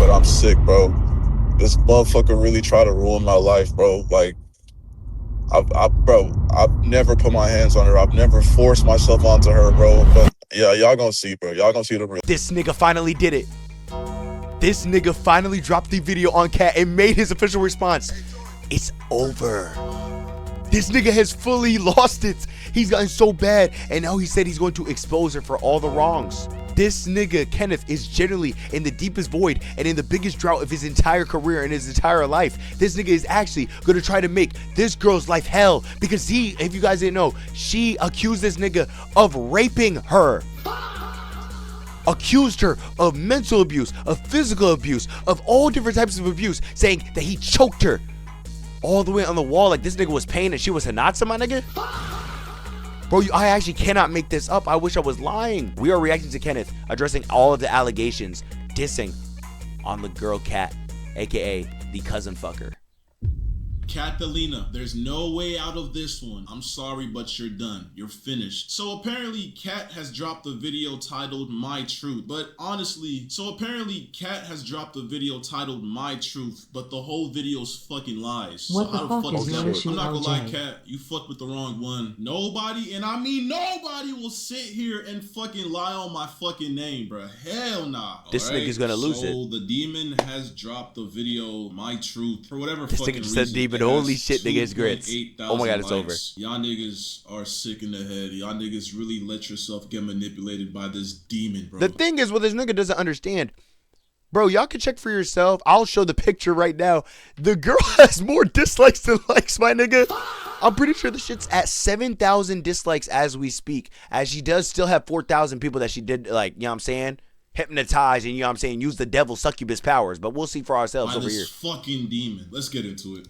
but I'm sick, bro. This motherfucker really tried to ruin my life, bro. Like, bro, I've never put my hands on her. I've never forced myself onto her, bro. But yeah, y'all gonna see, bro. Y'all gonna see the real. This nigga finally did it. This nigga finally dropped the video on Cat and made his official response. It's over. This nigga has fully lost it. He's gotten so bad, and now he said he's going to expose her for all the wrongs. This nigga, Kenneth, is generally in the deepest void and in the biggest drought of his entire career and his entire life. This nigga is actually going to try to make this girl's life hell because he, if you guys didn't know, she accused this nigga of raping her. Accused her of mental abuse, of physical abuse, of all different types of abuse, saying that he choked her all the way on the wall like this nigga was paying and she was Hanatsa, my nigga. Bro, I actually cannot make this up. I wish I was lying. We are reacting to Kenneth addressing all of the allegations, dissing on the girl Cat, aka the cousin fucker. Catalina, there's no way out of this one. I'm sorry, but you're done. You're finished. So apparently Cat has dropped a video titled My Truth. But honestly, Cat has dropped a video titled My Truth, but the whole video's fucking lies. What so the fuck is that? I'm not gonna lie, SHOUTOut? Cat, you fucked with the wrong one. Nobody, and I mean nobody, will sit here and fucking lie on my fucking name, bro. Hell nah. This nigga's gonna lose it. So the demon has dropped the video My Truth for whatever This fucking nigga said reason. demon. Holy shit, nigga, it's grits. 2.8 Oh my god, it's thousand over. likes. Y'all niggas are sick in the head. Y'all niggas really let yourself get manipulated by this demon, bro. The thing is, what this nigga doesn't understand, bro, y'all can check for yourself. I'll show the picture right now. The girl has more dislikes than likes, my nigga. I'm pretty sure the shit's at 7,000 dislikes as we speak, as she does still have 4,000 people that she did, like, you know what I'm saying, hypnotize and, you know what I'm saying, use the devil succubus powers. But we'll see for ourselves by over this here. fucking demon. Let's get into it.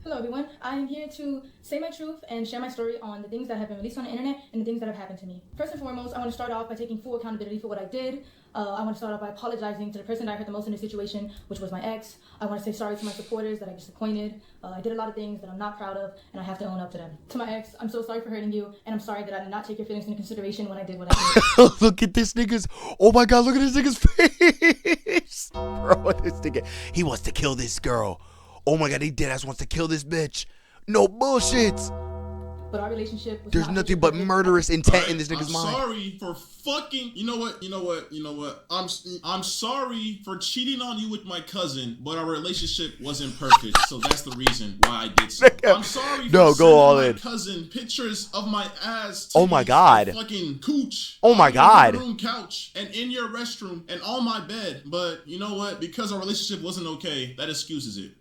Hello everyone, I am here to say my truth and share my story on the things that have been released on the internet and the things that have happened to me. First and foremost, I want to start off by taking full accountability for what I did. I want to start off by apologizing to the person that I hurt the most in this situation, which was my ex. I want to say sorry to my supporters that I disappointed. I did a lot of things that I'm not proud of, and I have to own up to them. To my ex, I'm so sorry for hurting you, and I'm sorry that I did not take your feelings into consideration when I did what I did. Look at this nigga's, oh my god, look at this nigga's face. Bro, this nigga, he wants to kill this girl. Oh my god, he deadass wants to kill this bitch. No bullshit. But our relationship was There's not nothing but murderous intent in this nigga's I'm mind. sorry for fucking. You know what? I'm sorry for cheating on you with my cousin, but our relationship wasn't perfect, so that's the reason why I did so. I'm sorry for sending my cousin pictures of my ass. Oh my god. Fucking cooch. Oh my god. On your room couch and in your restroom and on my bed, but you know what? Because our relationship wasn't okay, that excuses it.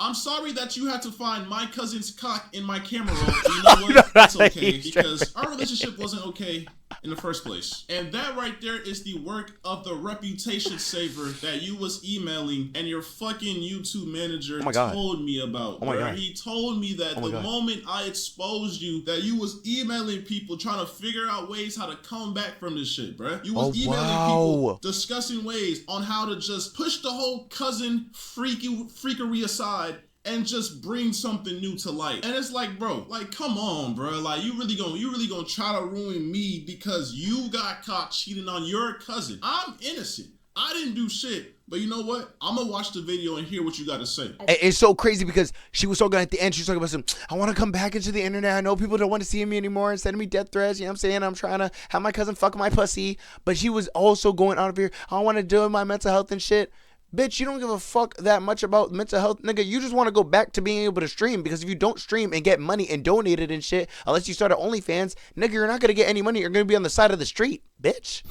I'm sorry that you had to find my cousin's cock in my camera roll. You know what? That's okay because our relationship wasn't okay in the first place. And that right there is the work of the reputation saver that you was emailing and your fucking YouTube manager told me about. Oh my god. He told me that the moment I exposed you, that you was emailing people trying to figure out ways how to come back from this shit, bruh. You was emailing people discussing ways on how to just push the whole cousin freakery aside and just bring something new to light. And it's like, bro, like, come on, bro. Like, you really gonna try to ruin me because you got caught cheating on your cousin. I'm innocent. I didn't do shit. But you know what? I'm gonna watch the video and hear what you gotta say. It's so crazy because she was talking at the end. She was talking about some, I want to come back into the internet. I know people don't want to see me anymore and sending me death threats. You know what I'm saying? I'm trying to have my cousin fuck my pussy. But she was also going out of here. I want to deal with my mental health and shit. Bitch, you don't give a fuck that much about mental health, nigga. You just want to go back to being able to stream because if you don't stream and get money and donate it and shit, unless you start at OnlyFans, nigga, you're not going to get any money. You're going to be on the side of the street, bitch.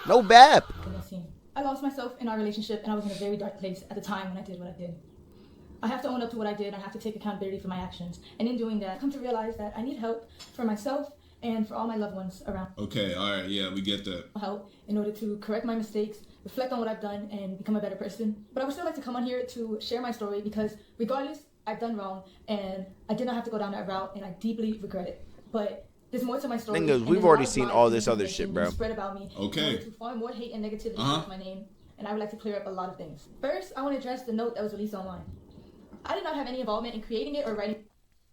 No bap. I lost myself in our relationship and I was in a very dark place at the time when I did what I did. I have to own up to what I did. I have to take accountability for my actions. And in doing that, I've come to realize that I need help for myself and for all my loved ones around. Okay, all right, yeah, we get that. Help in order to correct my mistakes, reflect on what I've done, and become a better person. But I would still like to come on here to share my story because regardless, I've done wrong and I did not have to go down that route and I deeply regret it. But there's more to my story. Niggas, we've already seen all this other shit, bro. Spread about me. Okay. To farm more hate and negativity towards my name, and I would like to clear up a lot of things. First, I want to address the note that was released online. I did not have any involvement in creating it or writing.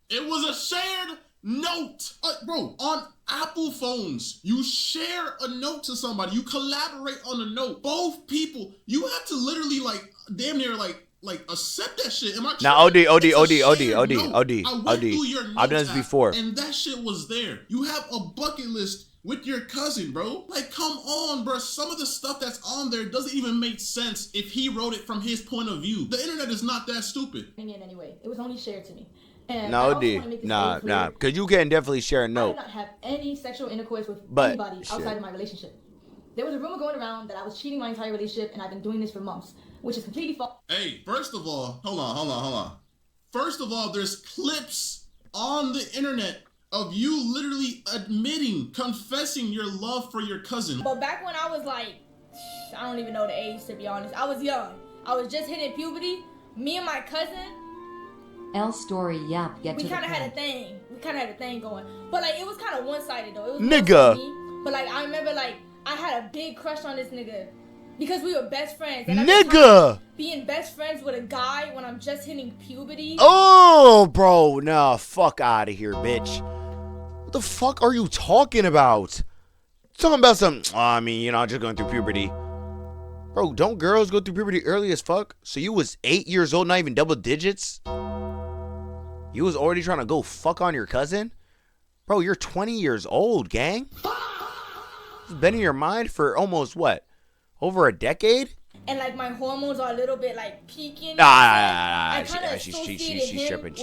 It was a shared note. Bro, on Apple phones, you share a note to somebody. You collaborate on a note. Both people, you have to literally like damn near like accept that shit. Am I Now, OD. I went through your notes I've done this before. and that shit was there. You have a bucket list with your cousin, bro. Like, come on, bro. Some of the stuff that's on there doesn't even make sense if he wrote it from his point of view. The internet is not that stupid. Anyway, it was only shared to me. And no, nah, because you can definitely share a note. I did not have any sexual intercourse with anybody outside of my relationship. There was a rumor going around that I was cheating my entire relationship, and I've been doing this for months, which is completely false. Hey, first of all, hold on. First of all, there's clips on the internet of you literally confessing your love for your cousin. But back when I was like, I don't even know the age, to be honest. I was young. I was just hitting puberty. Me and my cousin, L story, yap, get we to the kind of had a point. thing. We kind of had a thing going. But like, it was kind of one-sided though. It was Nigga. me. But like, I remember like, I had a big crush on this nigga. Because we were best friends. And Nigga! Being best friends with a guy when I'm just hitting puberty. Oh, bro. Nah, fuck out of here, bitch. What the fuck are you talking about? Talking about some, I mean, you know, just going through puberty. Bro, don't girls go through puberty early as fuck? So you was 8 years old, not even double digits? You was already trying to go fuck on your cousin? Bro, you're 20 years old, gang. It's been in your mind for almost, what? Over a decade? And like my hormones are a little bit like peaking. She's tripping.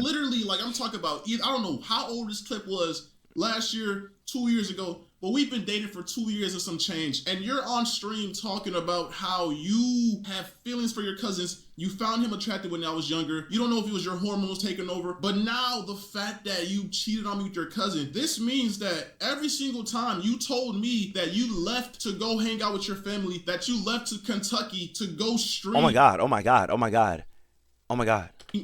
Literally, like I'm talking about, I don't know how old this clip was last year, 2 years ago, but we've been dating for 2 years and some change. And you're on stream talking about how you have feelings for your cousins. You found him attractive when I was younger. You don't know if it was your hormones taking over. But now the fact that you cheated on me with your cousin, this means that every single time you told me that you left to go hang out with your family, that you left to Kentucky to go stream. Oh my God.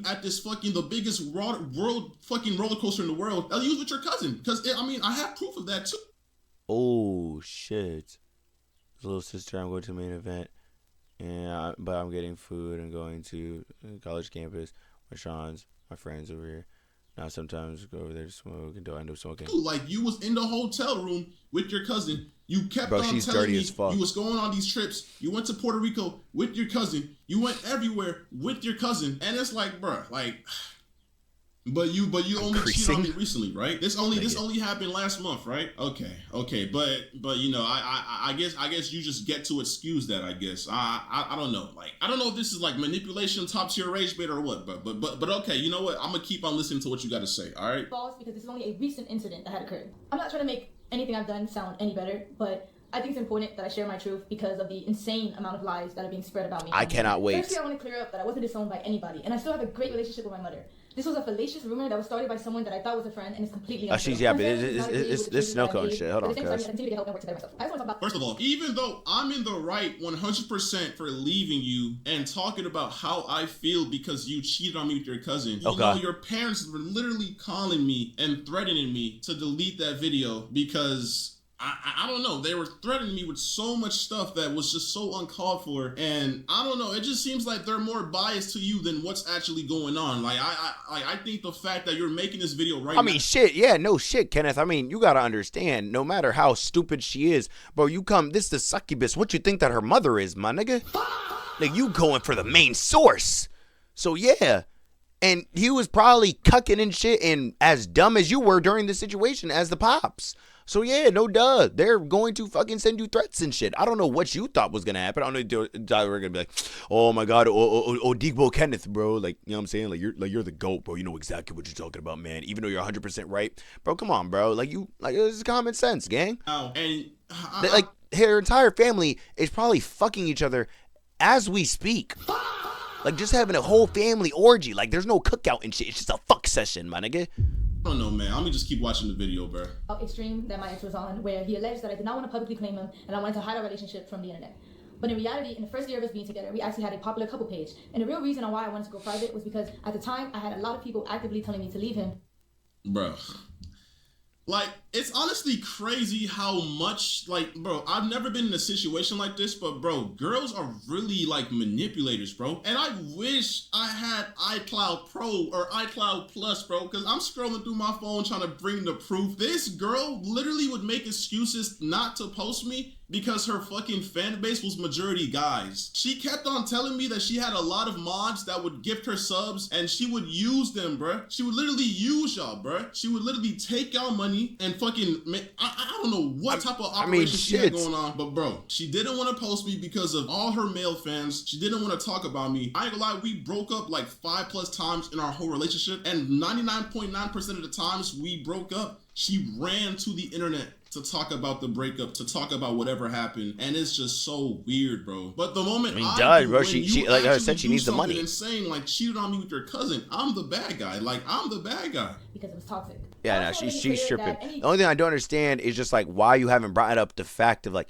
At this the biggest world fucking roller coaster in the world, that you was with your cousin. Because, I mean, I have proof of that too. Oh, shit. His little sister, I'm going to the main event. But I'm getting food and going to college campus with Sean's, my friends over here. Now sometimes go over there to smoke and don't end up smoking. Like you was in the hotel room with your cousin. You kept on she's telling dirty me as fuck. you was going on these trips. You went to Puerto Rico with your cousin. You went everywhere with your cousin. And it's like, bruh, like, but you only cheated on me recently, right? This only happened last month, right? Okay, but you know, I guess you just get to excuse that. I guess I don't know, like I don't know if this is like manipulation, top tier rage bait or what, but okay, you know what? I'm gonna keep on listening to what you got to say. All right. False, because this is only a recent incident that had occurred. I'm not trying to make anything I've done sound any better, but I think it's important that I share my truth because of the insane amount of lies that are being spread about me. I cannot wait. Firstly, I want to clear up that I wasn't disowned by anybody, and I still have a great relationship with my mother. This was a fallacious rumor that was started by someone that I thought was a friend and is completely untrue. It's no code shit. Hold on, cuz. First of all, even though I'm in the right 100% for leaving you and talking about how I feel because you cheated on me with your cousin, you know, your parents were literally calling me and threatening me to delete that video because I don't know. They were threatening me with so much stuff that was just so uncalled for. And I don't know. It just seems like they're more biased to you than what's actually going on. Like, I think the fact that you're making this video right now. I mean, shit. Yeah, no shit, Kenneth. I mean, you got to understand, no matter how stupid she is, bro, this is the succubus. What you think that her mother is, my nigga? Like, you going for the main source. So, yeah. And he was probably cucking and shit and as dumb as you were during the situation as the pops. So, yeah, no duh. They're going to fucking send you threats and shit. I don't know what you thought was going to happen. I don't know if they were going to be like, oh, my God, Digbo Kenneth, bro. Like, you know what I'm saying? You're the GOAT, bro. You know exactly what you're talking about, man. Even though you're 100% right. Bro, come on, bro. It's common sense, gang. Oh, and her entire family is probably fucking each other as we speak. Like, just having a whole family orgy. Like, there's no cookout and shit. It's just a fuck session, my nigga. I don't know, man. I'm gonna just keep watching the video, bro. Extreme that my ex was on, where he alleged that I did not want to publicly claim him and I wanted to hide our relationship from the internet. But in reality, in the first year of us being together, we actually had a popular couple page. And the real reason on why I wanted to go private was because at the time, I had a lot of people actively telling me to leave him. Bro. Like, it's honestly crazy how much, like, bro, I've never been in a situation like this, but, bro, girls are really, like, manipulators, bro. And I wish I had iCloud Pro or iCloud Plus, bro, because I'm scrolling through my phone trying to bring the proof. This girl literally would make excuses not to post me because her fucking fan base was majority guys. She kept on telling me that she had a lot of mods that would gift her subs and she would use them, bruh. She would literally use y'all, bruh. She would literally take y'all money and fucking make, I don't know what type of operation she had going on, but bro, she didn't want to post me because of all her male fans. She didn't want to talk about me. I ain't gonna lie, we broke up like 5+ times in our whole relationship, and 99.9% of the times we broke up, she ran to the internet to talk about the breakup, to talk about whatever happened, and it's just so weird, bro. But the moment bro, she like I said, she needs the money. Insane, like cheated on me with your cousin. I'm the bad guy. Like, I'm the bad guy because it was toxic. Yeah, no, she's tripping. The only thing I don't understand is just like why you haven't brought up the fact of like,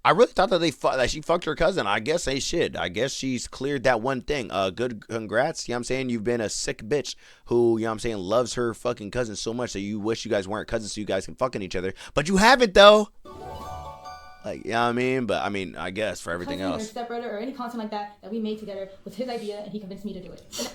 I really thought that that she fucked her cousin. I guess they should. I guess she's cleared that one thing. Good congrats. You know what I'm saying? You've been a sick bitch who, you know what I'm saying, loves her fucking cousin so much that you wish you guys weren't cousins so you guys can fucking each other. But you haven't though. Like, you know what I mean? But I mean, I guess for everything else. Or stepbrother or any content like that we made together was his idea and he convinced me to do it.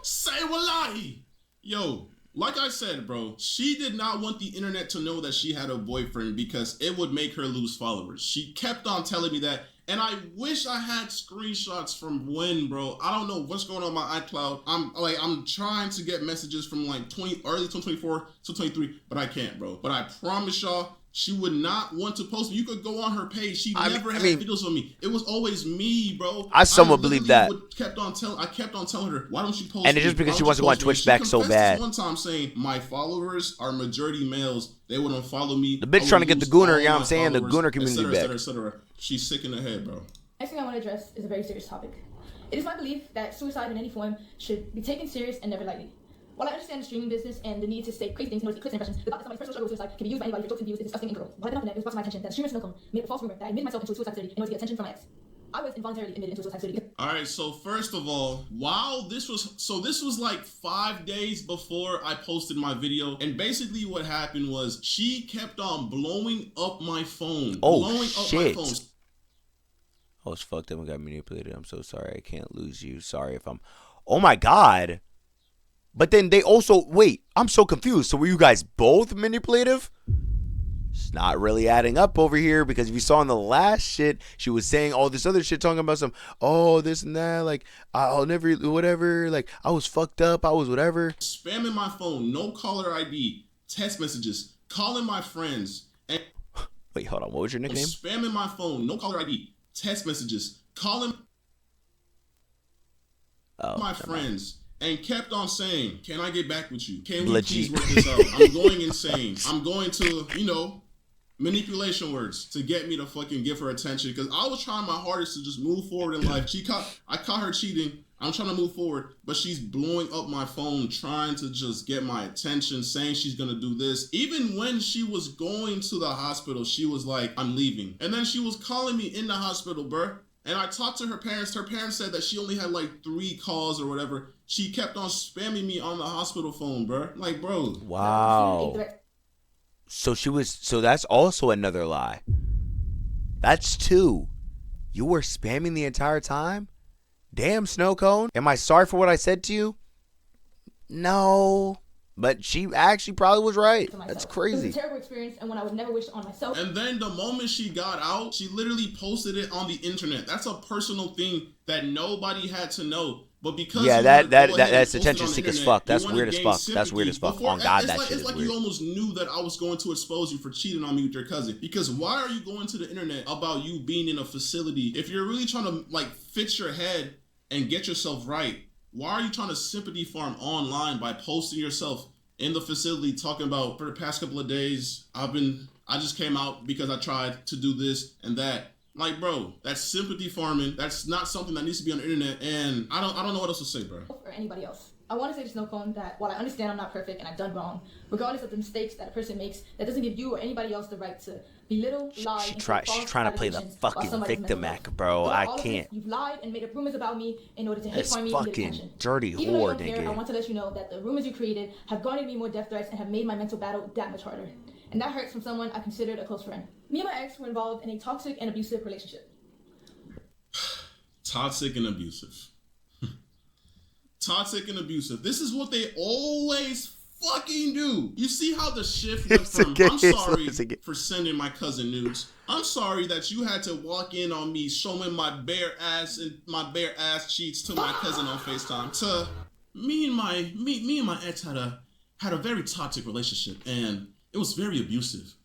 Say wallahi. Yo. Like I said, bro, she did not want the internet to know that she had a boyfriend because it would make her lose followers. She kept on telling me that, and I wish I had screenshots from when, bro. I don't know what's going on my iCloud. I'm trying to get messages from like early 2024 to 23, but I can't, bro. But I promise y'all, she would not want to post me. You could go on her page. She never had videos of me. It was always me, bro. I somewhat believe that. I kept on telling her, why don't you post me? And it's just because she wants to go on Twitch back so bad. One time saying, my followers are majority males. They wouldn't follow me. The bitch trying to get the gooner, you know what I'm saying? The gooner community back. etc. She's sick in the head, bro. Next thing I want to address is a very serious topic. It is my belief that suicide in any form should be taken serious and never lightly. While I understand the streaming business and the need to say crazy things in order to get clicks and impressions, the fact that somebody's personal struggle with suicide can be used by anybody for jokes and views is disgusting and cruel. What happened after that, it was brought to my attention that streamer Snowcone made a false rumor that I admitted myself into a suicide facility in order to get attention from my ex. I was involuntarily admitted into a suicide facility. Alright, so first of all, this was like 5 days before I posted my video, and basically what happened was she kept on blowing up my phone. Oh, shit. I was fucked up and got manipulated. I'm so sorry. I can't lose you. Sorry if I'm... Oh my god. But then they also... Wait, I'm so confused. So were you guys both manipulative? It's not really adding up over here, because if you saw in the last shit, she was saying all this other shit, talking about some, oh, this and that, like, I'll never, whatever, like, I was fucked up, I was whatever. Spamming my phone, no caller ID, text messages, calling my friends. And wait, hold on, what was your nickname? Spamming my phone, no caller ID, text messages, calling my friends. And kept on saying, can I get back with you? Can we please work this out? I'm going insane. I'm going to, you know, manipulation words to get me to fucking give her attention. Because I was trying my hardest to just move forward in life. I caught her cheating. I'm trying to move forward. But she's blowing up my phone, trying to just get my attention, saying she's going to do this. Even when she was going to the hospital, she was like, I'm leaving. And then she was calling me in the hospital, bruh. And I talked to her parents. Her parents said that she only had like 3 calls or whatever. She kept on spamming me on the hospital phone, bro. Like, bro. Wow. So that's also another lie. That's 2. You were spamming the entire time? Damn, Snowcone. Am I sorry for what I said to you? No. But she actually probably was right. That's crazy. It was a terrible experience and one I would never wish on myself. And then the moment she got out, she literally posted it on the internet. That's a personal thing that nobody had to know. But because that's attention seek as fuck. That's weird as fuck. That's weird as fuck. On God, that shit is weird. It's like you almost knew that I was going to expose you for cheating on me with your cousin. Because why are you going to the internet about you being in a facility? If you're really trying to like fix your head and get yourself right, why are you trying to sympathy farm online by posting yourself in the facility talking about, for the past couple of days, I just came out because I tried to do this and that. Like, bro, that's sympathy farming. That's not something that needs to be on the internet. And I don't know what else to say, bro. Or anybody else. I want to say to Snow Cone that while I understand I'm not perfect and I've done wrong, regardless of the mistakes that a person makes, that doesn't give you or anybody else the right to belittle, lie, She's and trying to play the fucking victim act, bro. I can't. You've lied and made up rumors about me in order to hate on me and get attention. Dirty Even though whore, you don't care, nigga. I want to let you know that the rumors you created have garnered me more death threats and have made my mental battle that much harder. And that hurts from someone I considered a close friend. Me and my ex were involved in a toxic and abusive relationship. Toxic and abusive. Toxic and abusive. This is what they always fucking do. You see how the shift went from, I'm sorry for sending my cousin nudes. I'm sorry that you had to walk in on me showing my bare ass and my bare ass cheeks to my cousin on FaceTime. To me and my ex had a very toxic relationship, and it was very abusive.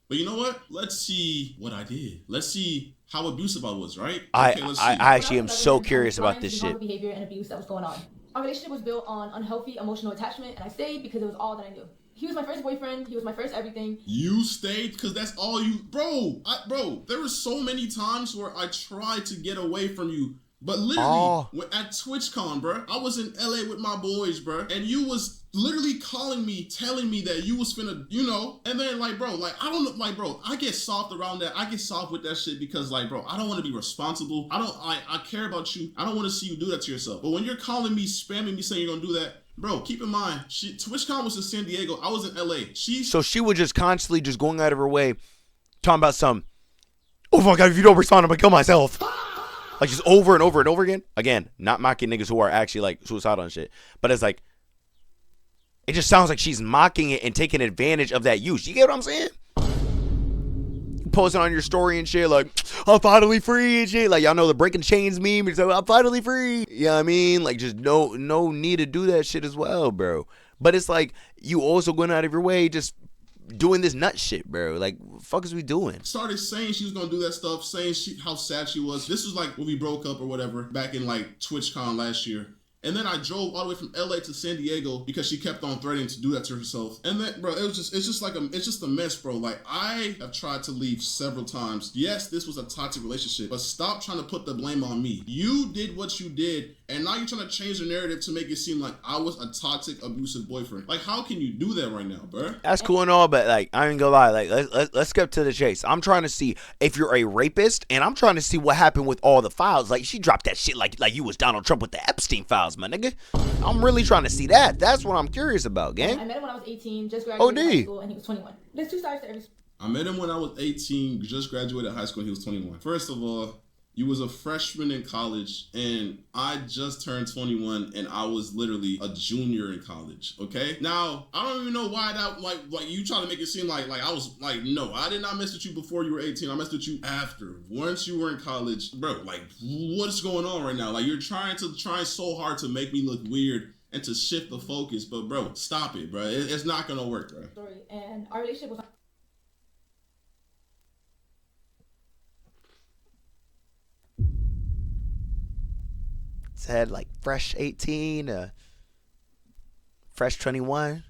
But you know what? Let's see what I did. Let's see how abusive I was, right? Okay, let's see. I actually am so curious about this shit. Behavior and abuse that was going on. Our relationship was built on unhealthy emotional attachment, and I stayed because it was all that I knew. He was my first boyfriend. He was my first everything. You stayed because that's all you... Bro, there were so many times where I tried to get away from you. But literally, at TwitchCon, bro, I was in LA with my boys, bro, and you was literally calling me, telling me that you was finna, you know, and then, like, bro, like, I don't know, like, bro, I get soft around that. I get soft with that shit because, like, bro, I don't want to be responsible. I care about you. I don't want to see you do that to yourself. But when you're calling me, spamming me, saying you're gonna do that, bro, keep in mind, TwitchCon was in San Diego. I was in LA. So she was just constantly just going out of her way, talking about some, oh my God, if you don't respond, I'm gonna kill myself. Like, just over and over and over again. Again, not mocking niggas who are actually, like, suicidal and shit. But it's like, it just sounds like she's mocking it and taking advantage of that use. You get what I'm saying? Posting on your story and shit, like, I'm finally free and shit. Like, y'all know the breaking chains meme. It's like, I'm finally free. You know what I mean? Like, just no need to do that shit as well, bro. But it's like, you also going out of your way, just doing this nut shit, bro. Like, what the fuck is we doing? Started saying she was gonna do that stuff, saying how sad she was. This was like when we broke up or whatever, back in like TwitchCon last year. And then I drove all the way from LA to San Diego because she kept on threatening to do that to herself. And then, bro, it's just a mess, bro. Like, I have tried to leave several times. Yes, this was a toxic relationship, but stop trying to put the blame on me. You did what you did, and now you're trying to change the narrative to make it seem like I was a toxic, abusive boyfriend. Like, how can you do that right now, bro? That's cool and all, but, like, I ain't gonna lie. Like, let's get to the chase. I'm trying to see if you're a rapist, and I'm trying to see what happened with all the files. Like, she dropped that shit like you was Donald Trump with the Epstein files, my nigga. I'm really trying to see that. That's what I'm curious about, gang. I met him when I was 18, just graduated high school, and he was 21. There's two sides to every... I met him when I was 18, just graduated high school, and he was 21. First of all, you was a freshman in college, and I just turned 21, and I was literally a junior in college, okay? Now, I don't even know why that, like you trying to make it seem like I was, like, no, I did not mess with you before you were 18. I messed with you after. Once you were in college, bro, like, what's going on right now? Like, you're trying so hard to make me look weird and to shift the focus, but, bro, stop it, bro. It's not gonna work, bro. Story, and our relationship was... Said like fresh 18, fresh 21.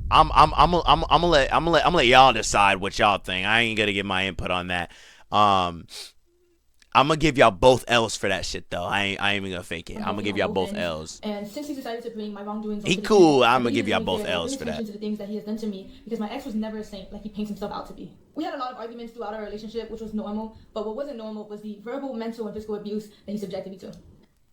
I'm gonna let y'all decide what y'all think. I ain't gonna give my input on that. I'm gonna give y'all both L's for that shit though. I ain't even gonna fake it. I'm gonna give y'all both L's. And since he decided to bring my wrongdoings, he cool. I'm gonna give y'all both L's for that. To the things that he has done to me, because my ex was never a saint like he paints himself out to be. We had a lot of arguments throughout our relationship, which was normal. But what wasn't normal was the verbal, mental, and physical abuse that he subjected me to.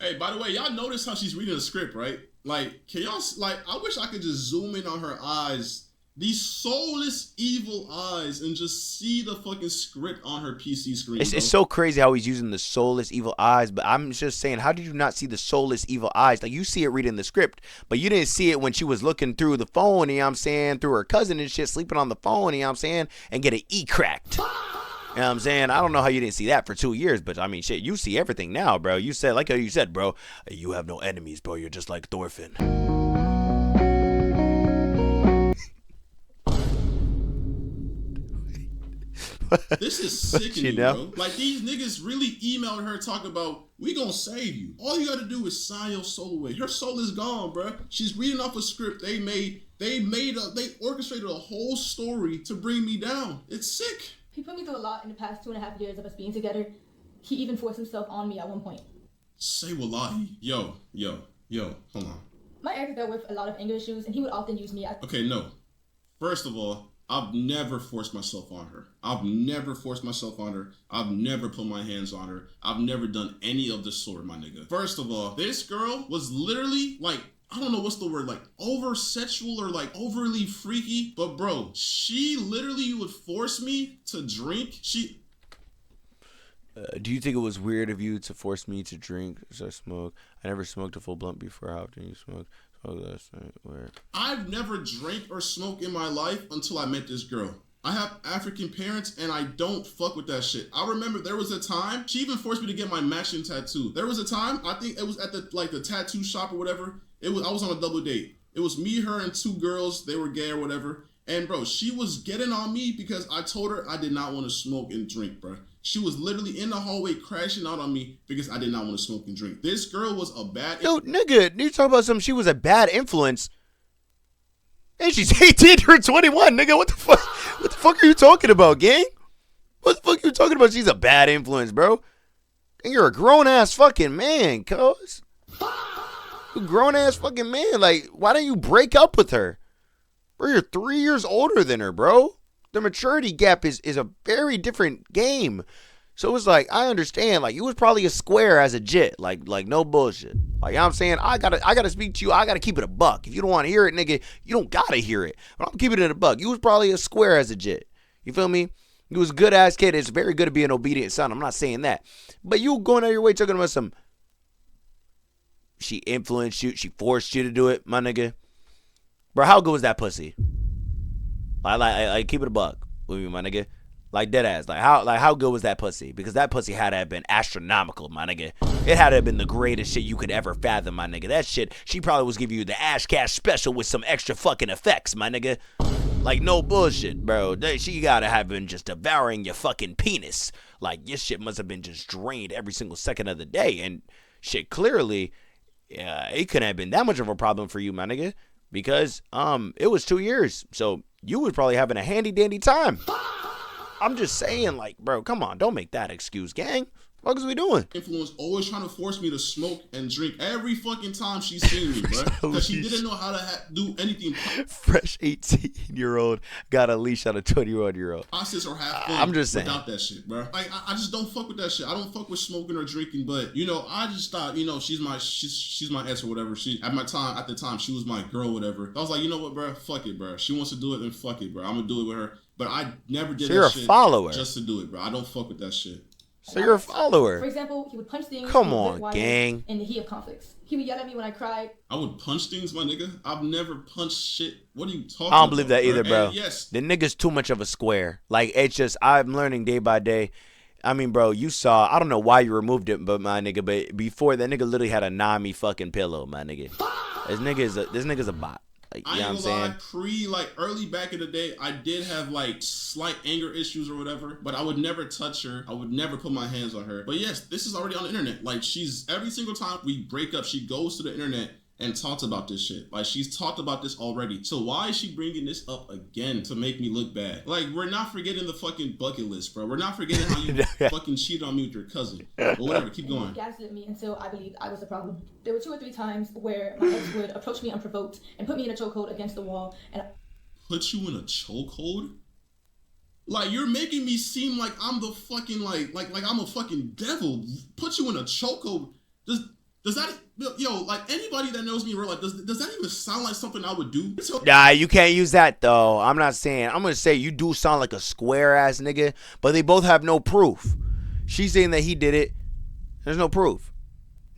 Hey, by the way, y'all notice how she's reading the script, right? Like, can y'all, like, I wish I could just zoom in on her eyes, these soulless, evil eyes, and just see the fucking script on her PC screen. It's so crazy how he's using the soulless, evil eyes, but I'm just saying, how did you not see the soulless, evil eyes? Like, you see it reading the script, but you didn't see it when she was looking through the phone, you know what I'm saying, through her cousin and shit, sleeping on the phone, you know what I'm saying, and get an E cracked. You know what I'm saying? I don't know how you didn't see that for 2 years, but I mean, shit, you see everything now, bro. You said, like you said, bro, you have no enemies, bro. You're just like Thorfinn. This is sickening, bro. Like, these niggas really emailed her talking about, we gonna save you. All you gotta do is sign your soul away. Her soul is gone, bro. She's reading off a script they orchestrated a whole story to bring me down. It's sick. He put me through a lot in the past 2.5 years of us being together. He even forced himself on me at one point. Say wallahi. Yo, hold on. My ex dealt with a lot of anger issues, and he would often use me as... Okay, no. First of all, I've never forced myself on her. I've never put my hands on her. I've never done any of the sort, my nigga. First of all, this girl was literally like, I don't know what's the word, like over sexual or like overly freaky. But bro, she literally would force me to drink. Do you think it was weird of you to force me to drink or smoke? I never smoked a full blunt before. How often you smoke? I've never drank or smoked in my life until I met this girl. I have African parents and I don't fuck with that shit. I remember there was a time, she even forced me to get my matching tattoo. There was a time, I think it was at the tattoo shop or whatever. I was on a double date. It was me, her, and two girls. They were gay or whatever. And bro, she was getting on me because I told her I did not want to smoke and drink, bro. She was literally in the hallway crashing out on me because I did not want to smoke and drink. This girl was a bad... Yo, nigga, you talking about something? She was a bad influence. And she's 18 or 21, nigga. What the fuck? What the fuck are you talking about, gang? What the fuck are you talking about? She's a bad influence, bro. And you're a grown-ass fucking man, cuz. You grown-ass fucking man. Like, why don't you break up with her? Bro, you're 3 years older than her, bro. The maturity gap is a very different game. So it was like, I understand, like, you was probably a square as a jit, like no bullshit. Like, you know what I'm saying? I gotta speak to you. I gotta keep it a buck. If you don't want to hear it, nigga, you don't gotta hear it. But I'm keeping it a buck. You was probably a square as a jit. You feel me? You was a good ass kid. It's very good to be an obedient son. I'm not saying that. But you going out of your way talking about some, she influenced you, she forced you to do it, my nigga. Bro, how good was that pussy? Like keep it a buck with me, my nigga. Like dead ass. Like how good was that pussy? Because that pussy had to have been astronomical, my nigga. It had to have been the greatest shit you could ever fathom, my nigga. That shit, she probably was giving you the Ash Cash special with some extra fucking effects, my nigga. Like no bullshit, bro. She gotta have been just devouring your fucking penis. Like your shit must have been just drained every single second of the day. And shit, clearly, it couldn't have been that much of a problem for you, my nigga. Because it was 2 years. So you was probably having a handy dandy time. I'm just saying, like, bro, come on, don't make that excuse, gang. What is we doing? Influence always trying to force me to smoke and drink every fucking time she seen me, bro. Because she didn't know how to do anything. Fresh 18-year-old got a leash on a 20-year-old. Process or have fun. I'm just saying. Without that shit, bro. Like, I just don't fuck with that shit. I don't fuck with smoking or drinking, but, you know, I just thought, you know, she's my ex or whatever. At the time, she was my girl, whatever. I was like, you know what, bro? Fuck it, bro. She wants to do it, then fuck it, bro. I'm gonna do it with her. But I never did that shit. You're a follower. Just to do it, bro. I don't fuck with that shit. So you're a follower. For example, he would punch things. Come on, gang. In the heat of conflicts. He would yell at me when I cried. I would punch things, my nigga. I've never punched shit. What are you talking about? I don't believe that either, bro. And yes. The nigga's too much of a square. Like, it's just, I'm learning day by day. I mean, bro, you saw, I don't know why you removed it, but my nigga, but before, that nigga literally had a Nami fucking pillow, my nigga. This nigga's a bot. Like, you know what I'm saying? Like early back in the day, I did have like slight anger issues or whatever, but I would never touch her. I would never put my hands on her. But yes, this is already on the internet. Like every single time we break up, she goes to the internet and talks about this shit. Like she's talked about this already. So why is she bringing this up again to make me look bad? Like we're not forgetting the fucking bucket list, bro. We're not forgetting how you fucking cheated on me with your cousin. But whatever, keep going. He gaslit me until I believed I was the problem. There were 2 or 3 times where my ex would approach me unprovoked and put me in a chokehold against the wall. And put you in a chokehold? Like you're making me seem like I'm the fucking like I'm a fucking devil. Put you in a chokehold. Does that, yo, like anybody that knows me in real life, does that even sound like something I would do? Nah, you can't use that though. I'm not saying, I'm gonna say you do sound like a square ass nigga, but they both have no proof. She's saying that he did it. There's no proof.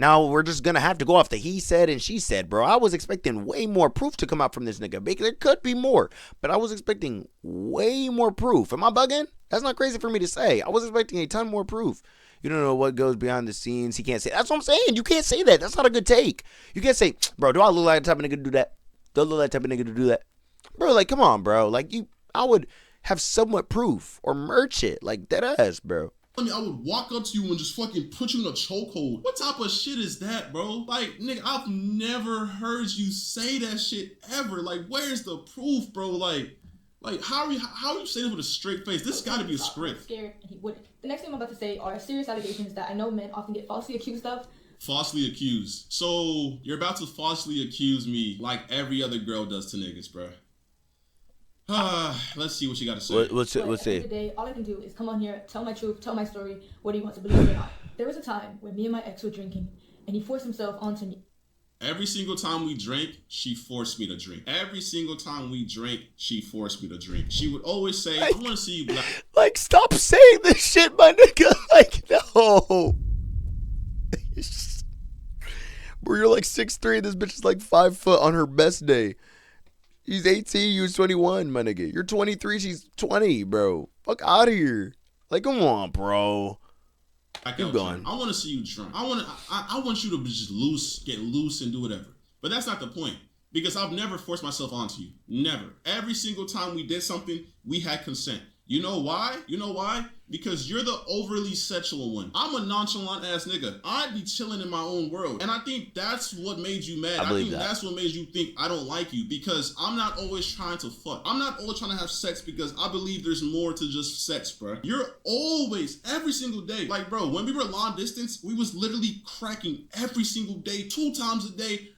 Now we're just gonna have to go off the he said and she said, bro. I was expecting way more proof to come out from this nigga. There could be more, but I was expecting way more proof. Am I bugging? That's not crazy for me to say. I was expecting a ton more proof. You don't know what goes behind the scenes. He can't say. That's what I'm saying. You can't say that. That's not a good take. You can't say, bro, do I look like the type of nigga to do that? Do I look like the type of nigga to do that? Bro, like, come on, bro. Like, I would have somewhat proof or merch it. Like, dead ass, bro. I mean, I would walk up to you and just fucking put you in a chokehold. What type of shit is that, bro? Like, nigga, I've never heard you say that shit ever. Like, where's the proof, bro? Like how are you saying it with a straight face? This got to be a script. Scared, and he wouldn't. The next thing I'm about to say are serious allegations that I know men often get falsely accused of. Falsely accused. So you're about to falsely accuse me like every other girl does to niggas, bro. Let's see what you got to say. Let's see. At the end of the day, all I can do is come on here, tell my truth, tell my story, whether you want to believe it or not. There was a time when me and my ex were drinking, and he forced himself onto me. Every single time we drank, she forced me to drink. Every single time we drank, she forced me to drink. She would always say, I want to see you black. Like, stop saying this shit, my nigga. Like, no. Bro, you're like 6'3", this bitch is like 5 foot on her best day. He's 18, you was 21, my nigga. You're 23, she's 20, bro. Fuck out of here. Like, come on, bro. Keep going. I want to see you drunk. I want you to just get loose and do whatever. But that's not the point. Because I've never forced myself onto you. Never. Every single time we did something, we had consent. You know why? You know why? Because you're the overly sexual one. I'm a nonchalant ass nigga. I'd be chilling in my own world. And I think that's what made you mad. I think that's what made you think I don't like you. Because I'm not always trying to fuck. I'm not always trying to have sex because I believe there's more to just sex, bro. You're always, every single day. Like, bro, when we were long distance, we was literally cracking every single day, 2 times a day.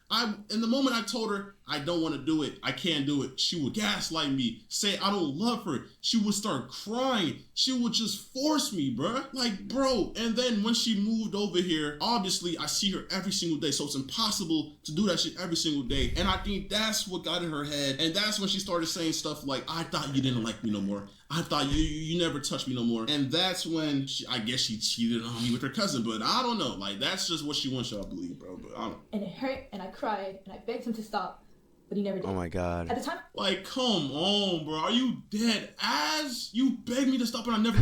In the moment I told her I don't want to do it, I can't do it, she would gaslight me, say I don't love her. She would start crying. She would just force me, bruh. Like, bro. And then when she moved over here, obviously I see her every single day, so it's impossible to do that shit every single day. And I think that's what got in her head. And that's when she started saying stuff like, I thought you didn't like me no more. I thought you never touched me no more. And that's when I guess she cheated on me with her cousin. But I don't know. Like, that's just what she wants y'all to believe, bro. But I don't. And it hurt, and I cried, and I begged him to stop, but he never did. Oh my God. At the time. Like, come on, bro. Are you dead ass? You begged me to stop, and I never.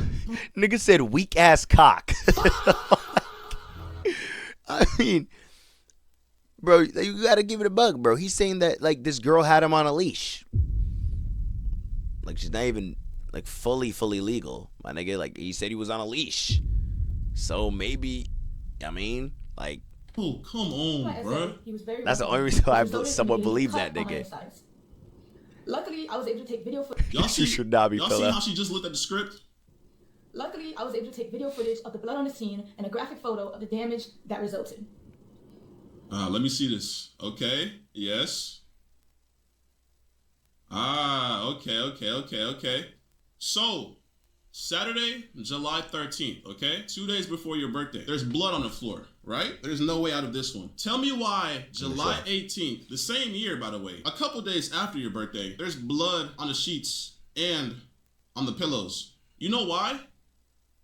Nigga said weak ass cock. I mean, bro, you gotta give it a bug, bro. He's saying that like this girl had him on a leash. Like she's not even like fully legal, my nigga. Like he said he was on a leash. So maybe, I mean, like. Oh, come on, bro. That's the only reason why I somewhat believe that nigga. Luckily, I was able to take video footage. Y'all see, should not be y'all see how she just looked at the script? Luckily, I was able to take video footage of the blood on the scene and a graphic photo of the damage that resulted. Let me see this. Okay. Yes. Okay. So, Saturday, July 13th, okay? 2 days before your birthday. There's blood on the floor, right? There's no way out of this one. Tell me why July 18th, the same year, by the way, a couple days after your birthday, there's blood on the sheets and on the pillows. You know why?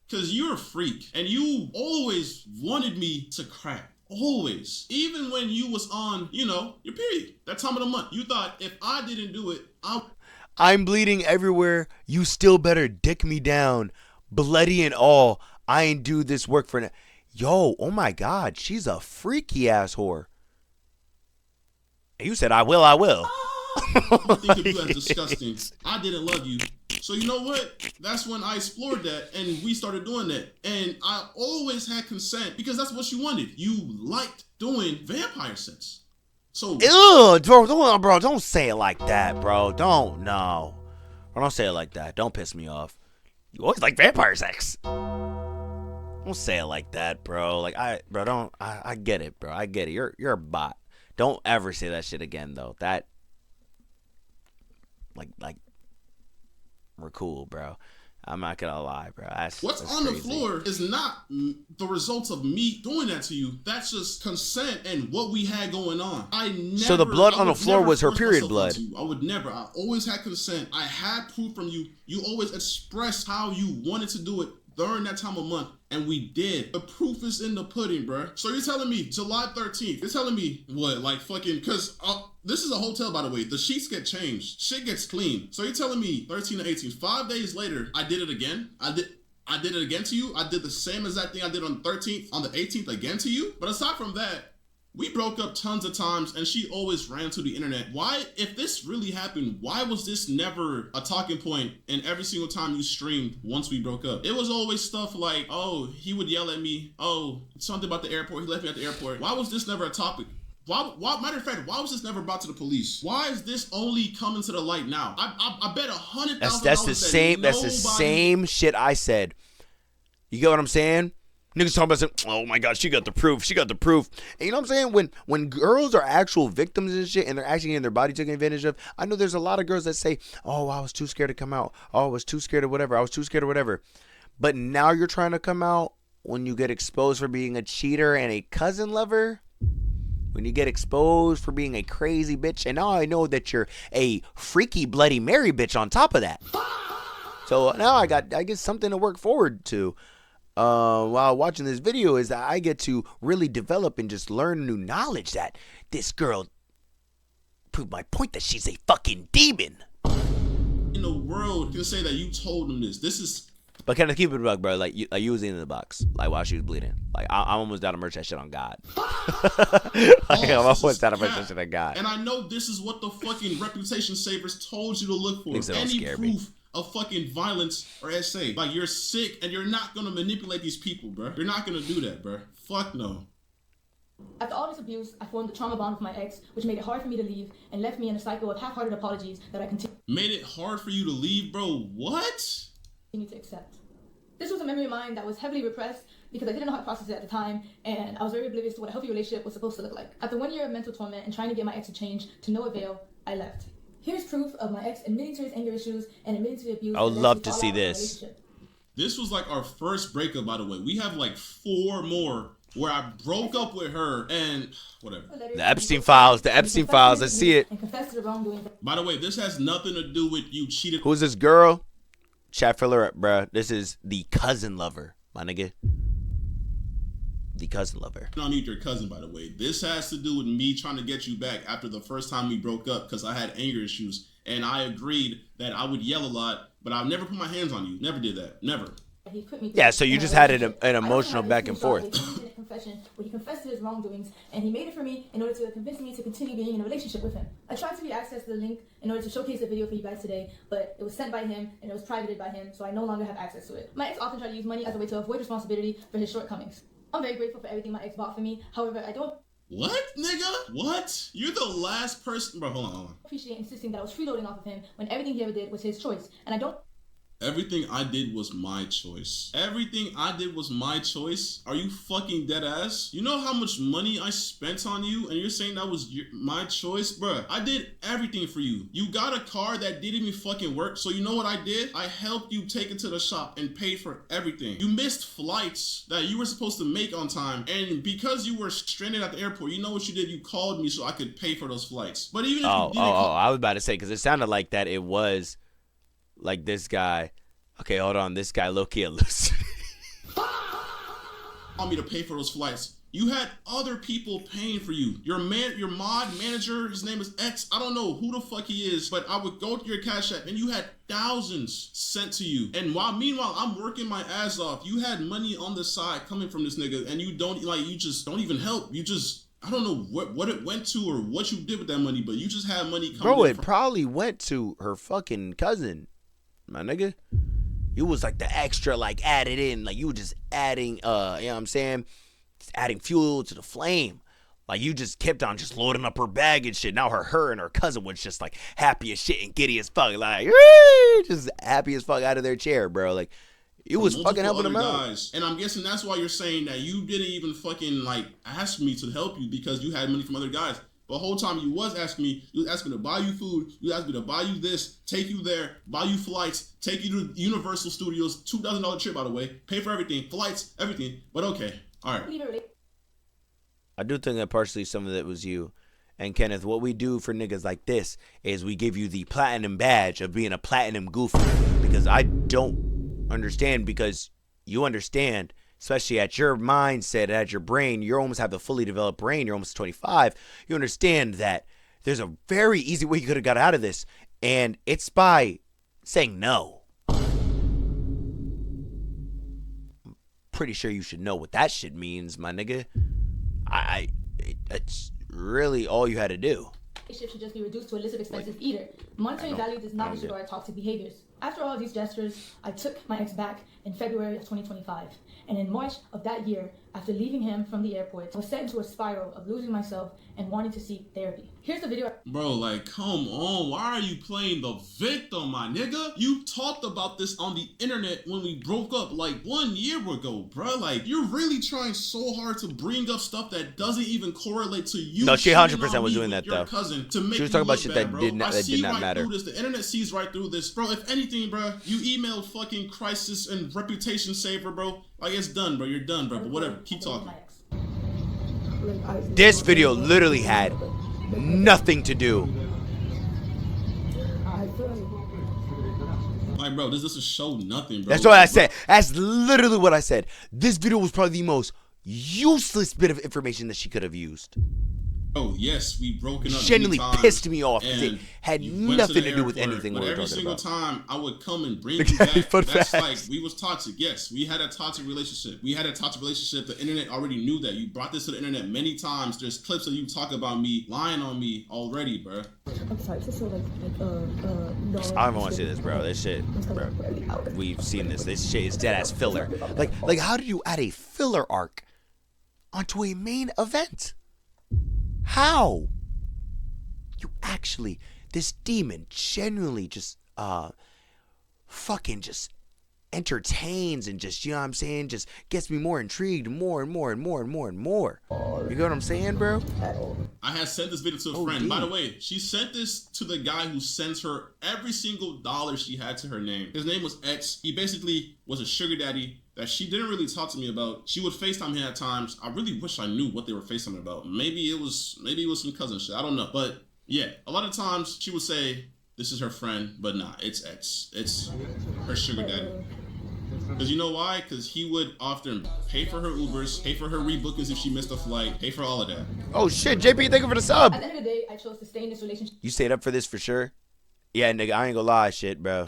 Because you're a freak and you always wanted me to crack. Always. Even when you was on, you know, your period, that time of the month. You thought if I didn't do it, I'm bleeding everywhere. You still better dick me down. Bloody and all. I ain't do this work for Yo, oh my God. She's a freaky ass whore. And you said, I will. You think of you as disgusting. I didn't love you. So you know what? That's when I explored that and we started doing that. And I always had consent because that's what you wanted. You liked doing vampire sex. So ew, bro, don't say it like that, bro. Don't say it like that. Don't piss me off. You always like vampire sex. Don't say it like that, bro. Like I get it, bro. I get it. You're a bot. Don't ever say that shit again, though. That like we're cool, bro. I'm not gonna lie, bro. What's on crazy. The floor is not the results of me doing that to you. That's just consent and what we had going on. So the blood on the floor was her period blood. I would never. I always had consent. I had proof from you. You always expressed how you wanted to do it during that time of month, and we did. The proof is in the pudding, bro. So you're telling me July 13th. You're telling me what, like fucking, because this is a hotel, by the way. The sheets get changed. Shit gets clean. So you're telling me 13 to 18. 5 days later, I did it again. I did it again to you. I did the same exact thing I did on the 13th, on the 18th again to you. But aside from that, we broke up tons of times and she always ran to the internet. Why, if this really happened, why was this never a talking point in every single time you streamed once we broke up? It was always stuff like, oh, he would yell at me. Oh, something about the airport. He left me at the airport. Why was this never a topic? Why, matter of fact, why was this never brought to the police? Why is this only coming to the light now? I bet $100,000. That's the same shit I said. You get what I'm saying? Niggas talking about saying, oh my god, she got the proof. She got the proof. And you know what I'm saying? When girls are actual victims and shit and they're actually getting their body taken advantage of, I know there's a lot of girls that say, oh, I was too scared to come out. Oh, I was too scared of whatever. I was too scared of whatever. But now you're trying to come out when you get exposed for being a cheater and a cousin lover. When you get exposed for being a crazy bitch. And now I know that you're a freaky Bloody Mary bitch on top of that. So now I get something to work forward to. While watching this video is that I get to really develop and just learn new knowledge that this girl proved my point that she's a fucking demon. In the world can say that you told him this. This is. But kind of keep it a bug, bro. Like you was in the box, like while she was bleeding. Like I'm almost down to merch that shit on God. I'm almost down to merch that shit on God. And I know this is what the fucking reputation savers told you to look for. Any proof of fucking violence or SA. Like, you're sick and you're not gonna manipulate these people, bro. You're not gonna do that, bro. Fuck no. After all this abuse, I formed a trauma bond with my ex, which made it hard for me to leave and left me in a cycle of half-hearted apologies that I continue. Made it hard for you to leave, bro? What? To accept. This was a memory of mine that was heavily repressed because I didn't know how to process it at the time, and I was very oblivious to what a healthy relationship was supposed to look like. After 1 year of mental torment and trying to get my ex to change, to no avail, I left. Here's proof of my ex admitting to his anger issues and admitting to the abuse. I would love to see this. This was like our first breakup, by the way. We have like 4 more where I broke up with her and whatever. The Epstein files. The Epstein files. I see it. By the way, this has nothing to do with you cheating. Who's this girl? Chat filler up, bruh. This is the cousin lover, my nigga. The cousin lover. I don't need your cousin, by the way. This has to do with me trying to get you back after the first time we broke up because I had anger issues. And I agreed that I would yell a lot, but I've never put my hands on you. Never did that. Never. Yeah, so you just had an emotional back and forth. Confession where he confessed to his wrongdoings, and he made it for me in order to convince me to continue being in a relationship with him. I tried to get access to the link in order to showcase the video for you guys today, but it was sent by him and it was privated by him, so I no longer have access to it. My ex often tried to use money as a way to avoid responsibility for his shortcomings. I'm very grateful for everything my ex bought for me. However, I don't. What, nigga? What? You're the last person. Bro, hold on. Appreciate insisting that I was freeloading off of him when everything he ever did was his choice, and I don't. Everything I did was my choice. Everything I did was my choice? Are you fucking dead ass? You know how much money I spent on you and you're saying that was my choice? Bruh, I did everything for you. You got a car that didn't even fucking work, so you know what I did? I helped you take it to the shop and paid for everything. You missed flights that you were supposed to make on time, and because you were stranded at the airport, you know what you did? You called me so I could pay for those flights. But even if you didn't I was about to say, because it sounded like that it was like this guy. Okay, hold on. This guy low-key elusive. Want me to pay for those flights. You had other people paying for you. Your mod manager, his name is X. I don't know who the fuck he is, but I would go to your Cash App and you had thousands sent to you. And meanwhile, I'm working my ass off. You had money on the side coming from this nigga, and you just don't even help. You just, I don't know what it went to or what you did with that money, but you just had money coming. Bro, it probably went to her fucking cousin, my nigga. You was like the extra, like added in, like you were just adding, you know what I'm saying? Just adding fuel to the flame. Like you just kept on just loading up her bag and shit. Now her and her cousin was just like happy as shit and giddy as fuck. Like, just happy as fuck out of their chair, bro. Like, you was fucking helping them out. And I'm guessing that's why you're saying that you didn't even fucking like ask me to help you because you had money from other guys. The whole time you was asking me, you asked me to buy you food, you asked me to buy you this, take you there, buy you flights, take you to Universal Studios, $2,000 trip, by the way, pay for everything, flights, everything. But okay, all right. I do think that partially some of it was you. And Kenneth, what we do for niggas like this is we give you the platinum badge of being a platinum goofy. Because I don't understand, because you understand, especially at your mindset, at your brain, you almost have the fully developed brain, you're almost 25, you understand that there's a very easy way you could have got out of this, and it's by saying no. I'm pretty sure you should know what that shit means, my nigga. It's really all you had to do. Should just be reduced to a list of expenses either. Monetary value does not disregard toxic behaviors. After all these gestures, I took my ex back in February of 2025. And in March of that year, After leaving him from the airport, I was set into a spiral of losing myself and wanting to seek therapy. Here's the video. Bro, like, come on. Why are you playing the victim, my nigga? You talked about this on the internet when we broke up like 1 year ago, bro. Like, you're really trying so hard to bring up stuff that doesn't even correlate to you. No, she 100% was doing that, though. Cousin to make she was talking about shit bad, that did not matter. Through this. The internet sees right through this. Bro, if anything, bro, you emailed fucking crisis and reputation saver, bro. Like, it's done, bro. You're done, bro. But whatever. Keep talking. This video literally had nothing to do. Like, bro, this doesn't show nothing, bro. That's what I said. That's literally what I said. This video was probably the most useless bit of information that she could have used. Oh, yes, we broken up. Genuinely pissed me off because it had nothing to do with anything we were talking about. Every single time I would come and bring you back, that's like, we was toxic. Yes, we had a toxic relationship. The internet already knew that. You brought this to the internet many times. There's clips of you talking about me, lying on me already, bro. I'm sorry, so I don't even want to see this, bro. This shit, bro. We've seen this. This shit is dead ass filler. Like, how did you add a filler arc onto a main event? How? You actually, this demon genuinely just, fucking just entertains and just, you know what I'm saying, just gets me more intrigued, more and more. You know what I'm saying, bro? I had sent this video to a friend. By the way, she sent this to the guy who sends her every single dollar she had to her name. His name was X. He basically was a sugar daddy that she didn't really talk to me about. She would FaceTime him at times. I really wish I knew what they were FaceTiming about. Maybe it was some cousin shit. I don't know. But yeah, a lot of times she would say, this is her friend, but nah, it's X. It's her sugar daddy. Because you know why? Because he would often pay for her Ubers, pay for her rebookings if she missed a flight, pay for all of that. Oh shit, JP, thank you for the sub. At the end of the day, I chose to stay in this relationship. You stayed up for this for sure? Yeah, nigga, I ain't gonna lie, shit, bro.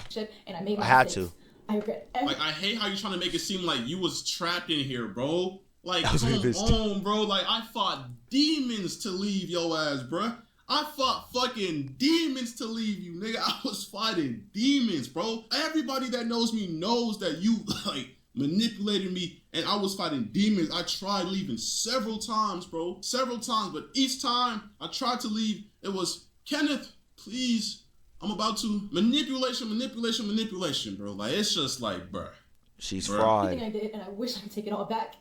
And I made my I had mistakes. to. I regret everything. Like, I hate how you're trying to make it seem like you was trapped in here, bro. Like, come on, bro. Like, I fought demons to leave your ass, bro. I fought fucking demons to leave you, nigga. I was fighting demons, bro. Everybody that knows me knows that you, like, manipulated me and I was fighting demons. I tried leaving several times, bro. Several times, but each time I tried to leave, it was, Kenneth, please. I'm about to manipulation, bro. Like, it's just like, bro. She's fried. Everything I did, and I wish I could take it all back.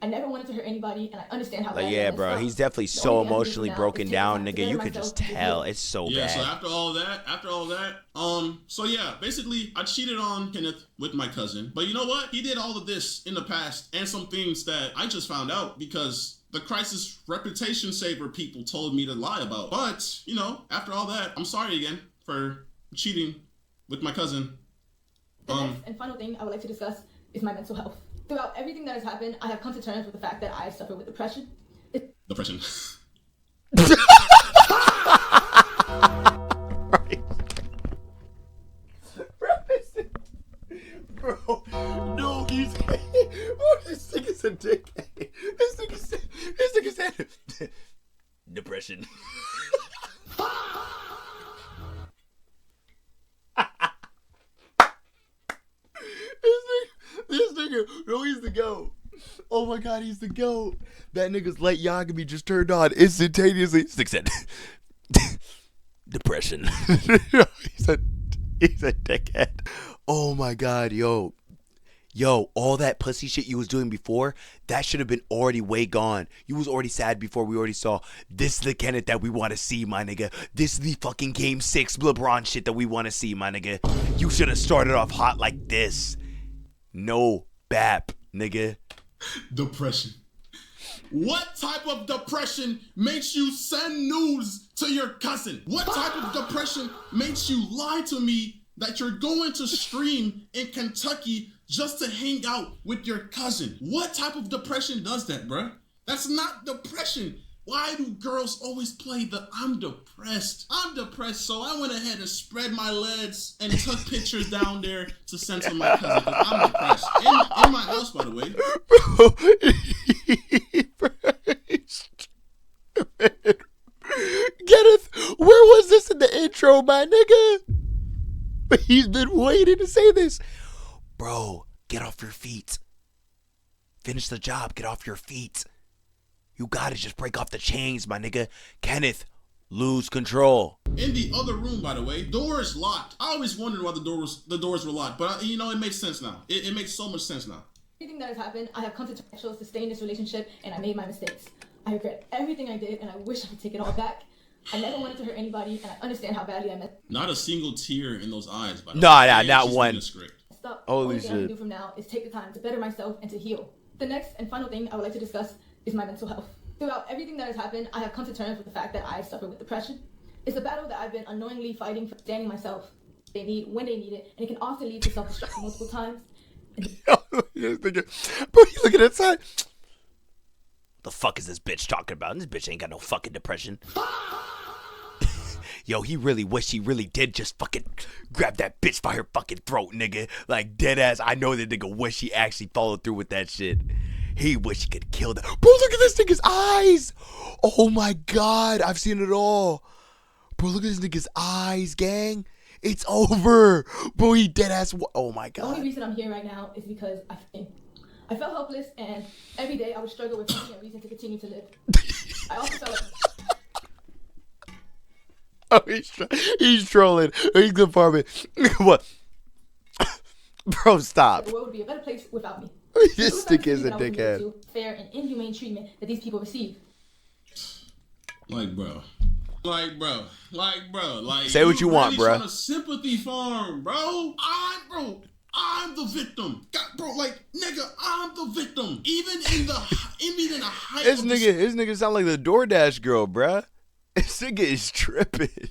I never wanted to hurt anybody, and I understand how. Like, yeah, bro. He's definitely so emotionally broken down, nigga. You could just tell. It's so bad. Yeah. So after all that, so yeah, basically, I cheated on Kenneth with my cousin. But you know what? He did all of this in the past, and some things that I just found out because the crisis reputation saver people told me to lie about. But you know, after all that, I'm sorry again for cheating with my cousin. The next and final thing I would like to discuss is my mental health. Throughout everything that has happened, I have come to terms with the fact that I suffer with depression. Depression. Bro, no, he's this nigga's a dickhead. This nigga said depression. This nigga, no, he's the GOAT. Oh my god, he's the GOAT. That nigga's light Yagami just turned on instantaneously. Stick said depression. he's a dickhead. Oh my god, yo, all that pussy shit you was doing before, that should have been already way gone. You was already sad before we already saw. This is the Kenneth that we want to see, my nigga. This is the fucking Game 6 LeBron shit that we want to see, my nigga. You should have started off hot like this. No bap, nigga. Depression. What type of depression makes you send news to your cousin? What type of depression makes you lie to me that you're going to stream in Kentucky just to hang out with your cousin? What type of depression does that, bruh? That's not depression. Why do girls always play the I'm depressed, so I went ahead and spread my legs and took pictures down there to send to my cousin because I'm depressed. In my house, by the way. Kenneth, where was this in the intro, my nigga? He's been waiting to say this. Bro, get off your feet. Finish the job. Get off your feet. You gotta just break off the chains, my nigga. Kenneth, lose control. In the other room, by the way, door is locked. I always wondered why the doors were locked, but you know, it makes sense now. It makes so much sense now. Everything that has happened, I have come to terms to stay in this relationship, and I made my mistakes. I regret everything I did, and I wish I could take it all back. I never wanted to hurt anybody, and I understand how badly I meant. Not a single tear in those eyes, by the way. Nah, not one. Stop. Holy Only thing I can shit. do from now is take the time to better myself and to heal. The next and final thing I would like to discuss is my mental health. Throughout everything that has happened, I have come to terms with the fact that I suffer with depression. It's a battle that I've been unknowingly fighting for understanding myself. They need when they need it, and it can often lead to self-destruction multiple times. Bro, you look at that side. The fuck is this bitch talking about? This bitch ain't got no fucking depression. Yo, he really wish he really did just fucking grab that bitch by her fucking throat, nigga. Like, dead ass. I know that nigga wish he actually followed through with that shit. He wish he could kill that. Bro, look at this nigga's eyes. Oh my God. I've seen it all. Bro, look at this nigga's eyes, gang. It's over. Bro, he dead ass. Oh my God. The only reason I'm here right now is because I felt helpless, and every day I would struggle with finding a reason to continue to live. I also felt like... Oh, he's trolling. He's confirming. What? Bro, stop. The world would be a better place without me. This stick is a dickhead. Fair and inhumane treatment that these people receive. Like, bro. Say what you want, bro. Trying to sympathy farm, bro. I'm the victim. God, bro, like, nigga, I'm the victim. Even in the height This of nigga sound like the DoorDash girl, bruh. This nigga is tripping.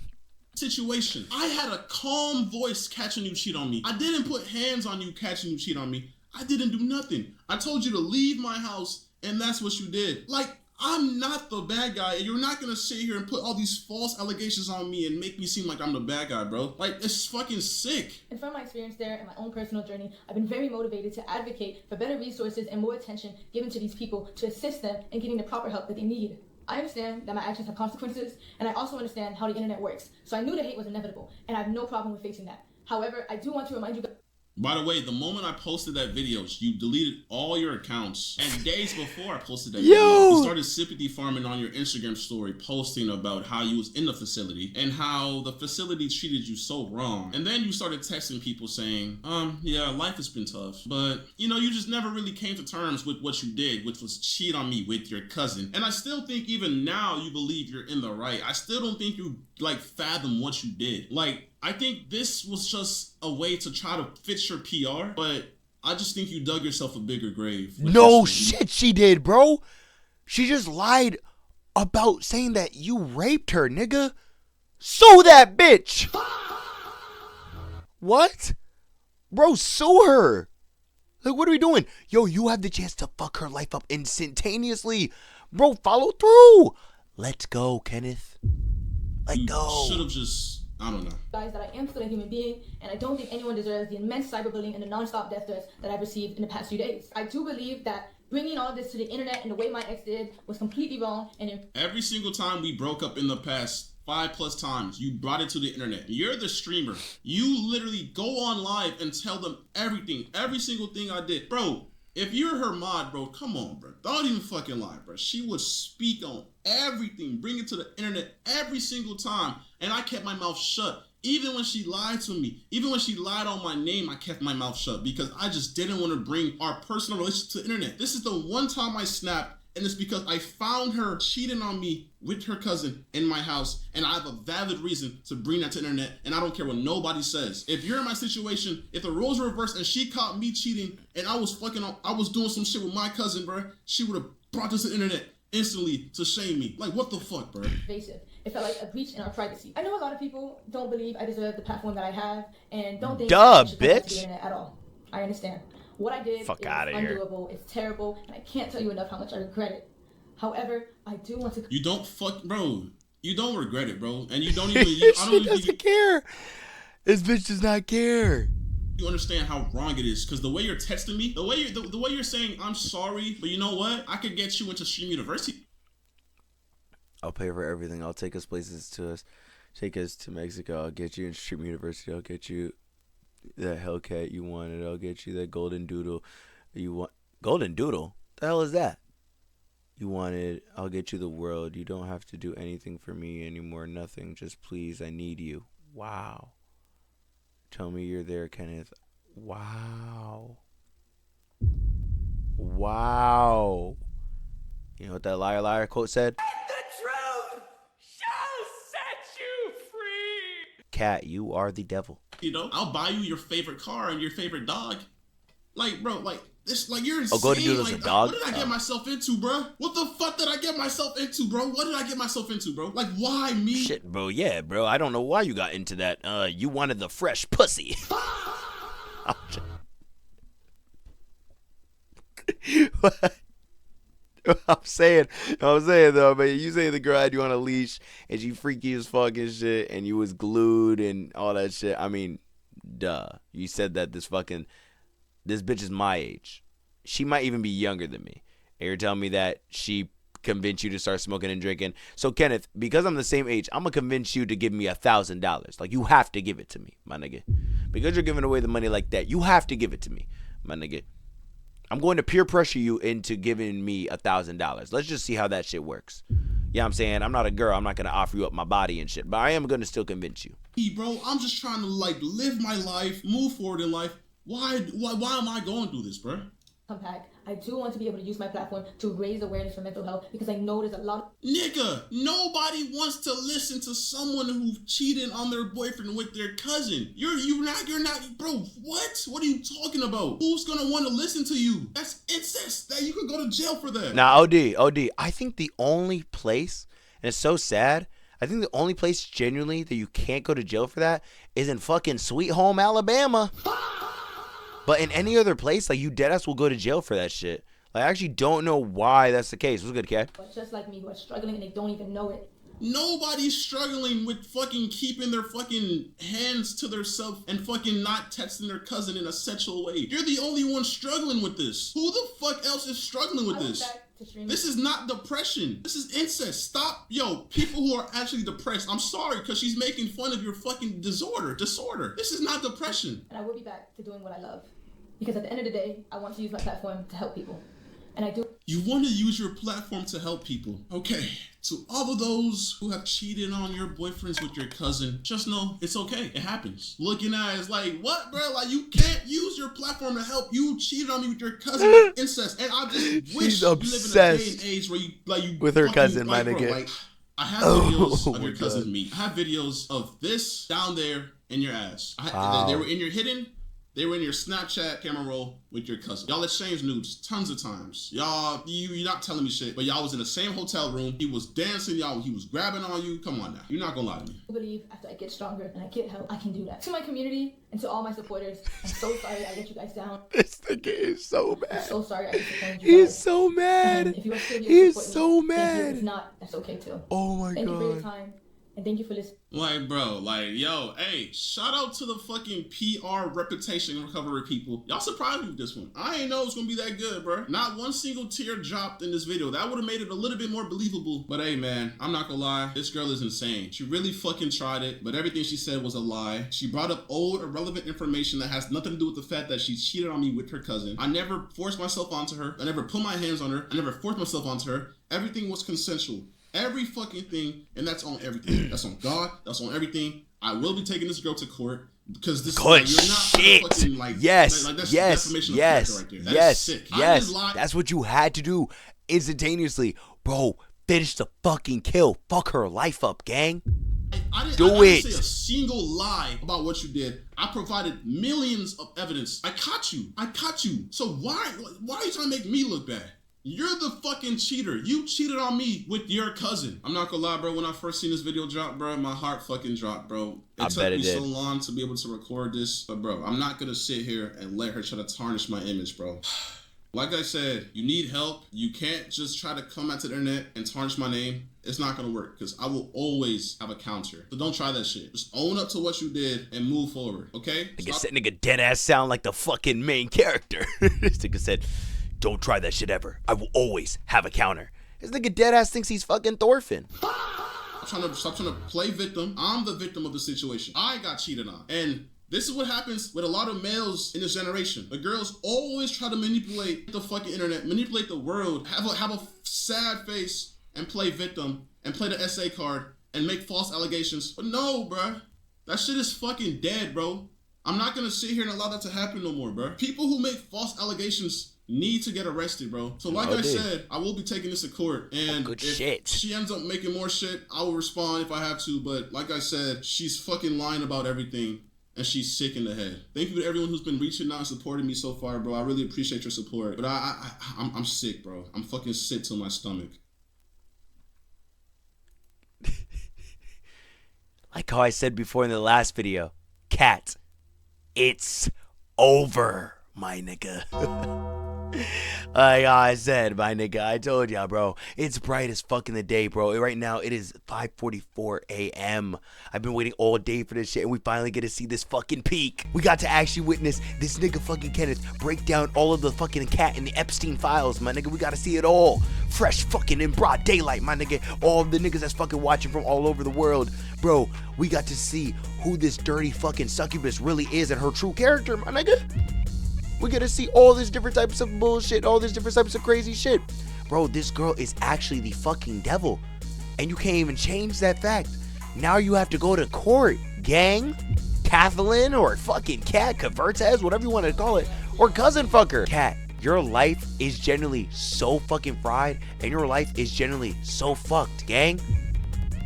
Situation. I had a calm voice catching you cheat on me. I didn't put hands on you catching you cheat on me. I didn't do nothing. I told you to leave my house, and that's what you did. Like, I'm not the bad guy, and you're not gonna sit here and put all these false allegations on me and make me seem like I'm the bad guy, bro. Like, it's fucking sick. And from my experience there and my own personal journey, I've been very motivated to advocate for better resources and more attention given to these people to assist them in getting the proper help that they need. I understand that my actions have consequences, and I also understand how the internet works. So I knew the hate was inevitable, and I have no problem with facing that. However, I do want to remind you guys. By the way, the moment I posted that video, you deleted all your accounts. And days before I posted that video, you started sympathy farming on your Instagram story, posting about how you was in the facility and how the facility treated you so wrong. And then you started texting people saying, yeah, life has been tough. But, you know, you just never really came to terms with what you did, which was cheat on me with your cousin. And I still think even now you believe you're in the right. I still don't think you, like, fathom what you did. Like, I think this was just a way to try to fix your PR, but I just think you dug yourself a bigger grave. No shit she did, bro. She just lied about saying that you raped her, nigga. Sue that bitch. What? Bro, sue her. Like, what are we doing? Yo, you have the chance to fuck her life up instantaneously. Bro, follow through. Let's go, Kenneth. Let go. Should have just... I don't know. Guys, that I am still a human being, and I don't think anyone deserves the immense cyberbullying and the non-stop death threats that I've received in the past few days. I do believe that bringing all this to the internet and the way my ex did was completely wrong. And every single time we broke up in the past 5+ times, you brought it to the internet. You're the streamer. You literally go on live and tell them everything, every single thing I did. Bro, if you're her mod, bro, come on, bro. Don't even fucking lie, bro. She would speak on everything, bring it to the internet every single time. And I kept my mouth shut. Even when she lied to me, even when she lied on my name, I kept my mouth shut because I just didn't want to bring our personal relationship to the internet. This is the one time I snapped, and it's because I found her cheating on me with her cousin in my house, and I have a valid reason to bring that to the internet, and I don't care what nobody says. If you're in my situation, if the roles were reversed and she caught me cheating and I was doing some shit with my cousin, bro, she would have brought this to the internet instantly to shame me. Like, what the fuck, bro? Invasive. It felt like a breach in our privacy. I know a lot of people don't believe I deserve the platform that I have and don't think I should come to the internet at all. I understand. What I did is undoable, it's terrible, and I can't tell you enough how much I regret it. However, I do want to... You don't bro. You don't regret it, bro. And you don't even... She doesn't care. This bitch does not care. You understand how wrong it is, because the way you're texting me, the way you're saying I'm sorry, but you know what? I could get you into Stream University. I'll pay for everything. I'll take us places take us to Mexico. I'll get you in Stream University. I'll get you that Hellcat you wanted. I'll get you that golden doodle you want. Golden doodle? The hell is that? You wanted, I'll get you the world. You don't have to do anything for me anymore. Nothing. Just please, I need you. Wow. Tell me you're there, Kenneth. Wow. Wow. You know what that liar liar quote said? The truth shall set you free. Cat, you are the devil. You know, I'll buy you your favorite car and your favorite dog. Like, bro, like, this, like, you're insane. Oh, go to do this like, with dog? What did I get myself into, bro? What the fuck did I get myself into, bro? What did I get myself into, bro? Like, why me? Shit, bro, yeah, bro. I don't know why you got into that. You wanted the fresh pussy. I'm saying though, man, you say the girl had you on a leash and she freaky as fuck and shit and you was glued and all that shit. I mean, duh. You said that this bitch is my age. She might even be younger than me. And you're telling me that she convinced you to start smoking and drinking. So Kenneth, because I'm the same age, I'm gonna convince you to give me $1,000. Like, you have to give it to me, my nigga. Because you're giving away the money like that, you have to give it to me, my nigga. I'm going to peer pressure you into giving me $1,000. Let's just see how that shit works. Yeah, I'm saying I'm not a girl. I'm not gonna offer you up my body and shit, but I am gonna still convince you. Hey, bro, I'm just trying to like live my life, move forward in life. Why am I going through this, bro? Come back. I do want to be able to use my platform to raise awareness for mental health because I know there's a lot of... Nigga, nobody wants to listen to someone who cheated on their boyfriend with their cousin. You're not, bro, what? What are you talking about? Who's gonna want to listen to you? That's incest. That you could go to jail for that. Now, OD, I think the only place, and it's so sad, I think the only place genuinely that you can't go to jail for that is in fucking Sweet Home, Alabama. But in any other place, like, you deadass will go to jail for that shit. Like, I actually don't know why that's the case. What's good, Kat? But just like me, who are struggling and they don't even know it. Nobody's struggling with fucking keeping their fucking hands to themselves and fucking not texting their cousin in a sexual way. You're the only one struggling with this. Who the fuck else is struggling with this? This is not depression. This is incest. Stop. Yo, people who are actually depressed, I'm sorry, because she's making fun of your fucking disorder. This is not depression. And I will be back to doing what I love. Because at the end of the day, I want to use my platform to help people. And I do. You want to use your platform to help people. Okay. To all of those who have cheated on your boyfriends with your cousin, just know it's okay. It happens. Looking at it, it's like, what, bro? Like, you can't use your platform to help. You cheated on me with your cousin. That's incest. And I just wish you live in a day and age where you with her cousin, my nigga. Like, I have videos of your cousin's meat. I have videos of this down there in your ass. They were in your hidden. They were in your Snapchat camera roll with your cousin. Y'all exchanged nudes tons of times. Y'all, you're not telling me shit, but y'all was in the same hotel room. He was dancing, y'all. He was grabbing on you. Come on now. You're not gonna lie to me. I believe after I get stronger and I get help, I can do that. To my community and to all my supporters, I'm so sorry I let you guys down. This nigga is so mad. I'm so sorry I disappointed you guys. He's so mad. And if you are still here to support me, thank you. If not, that's okay too. Oh my God. Thank you for your time. And thank you for listening. Like, bro, like, yo, hey, shout out to the fucking PR reputation recovery people. Y'all surprised me with this one. I ain't know it was gonna be that good, bro. Not one single tear dropped in this video. That would have made it a little bit more believable. But hey, man, I'm not gonna lie. This girl is insane. She really fucking tried it, but everything she said was a lie. She brought up old, irrelevant information that has nothing to do with the fact that she cheated on me with her cousin. I never forced myself onto her. I never put my hands on her. I never forced myself onto her. Everything was consensual. Every fucking thing, and that's on everything. That's on God. That's on everything. I will be taking this girl to court because this is like, you're not fucking like yes, that's defamation of character right there. That is sick. Yes. That's what you had to do instantaneously, bro. Finish the fucking kill. Fuck her life up, gang. I didn't say a single lie about what you did. I provided millions of evidence. I caught you. So why are you trying to make me look bad? You're the fucking cheater. You cheated on me with your cousin. I'm not gonna lie, bro. When I first seen this video drop, bro, my heart fucking dropped, bro. It took me so long to be able to record this. But, bro, I'm not gonna sit here and let her try to tarnish my image, bro. Like I said, you need help. You can't just try to come out to the internet and tarnish my name. It's not gonna work because I will always have a counter. So don't try that shit. Just own up to what you did and move forward, okay? Nigga dead ass sound like the fucking main character. This nigga said, don't try that shit ever. I will always have a counter. This nigga deadass thinks he's fucking Thorfinn. Stop trying to play victim. I'm the victim of the situation. I got cheated on. And This is what happens with a lot of males in this generation. The girls always try to manipulate the fucking internet, manipulate the world, have a sad face and play victim and play the SA card and make false allegations. But no, bruh. That shit is fucking dead, bro. I'm not gonna sit here and allow that to happen no more, bruh. People who make false allegations need to get arrested, bro. So like I said, I will be taking this to court. And if she ends up making more shit, I will respond if I have to. But like I said, she's fucking lying about everything. And she's sick in the head. Thank you to everyone who's been reaching out and supporting me so far, bro. I really appreciate your support. But I'm sick, bro. I'm fucking sick to my stomach. Like how I said before in the last video, Cat, it's over, my nigga. Like I said, my nigga, I told y'all, bro, it's bright as fuck in the day, bro. Right now, it is 5:44 a.m. I've been waiting all day for this shit, and we finally get to see this fucking peak. We got to actually witness this nigga fucking Kenneth break down all of the fucking Cat and the Epstein files, my nigga. We got to see it all. Fresh fucking in broad daylight, my nigga. All of the niggas that's fucking watching from all over the world. Bro, we got to see who this dirty fucking succubus really is and her true character, my nigga. We get to see all these different types of bullshit, all these different types of crazy shit. Bro, this girl is actually the fucking devil. And you can't even change that fact. Now you have to go to court, gang. Kathleen or fucking Cat, KVRTEZ, whatever you want to call it. Or cousin fucker. Cat, your life is generally so fucking fried. And your life is generally so fucked, gang.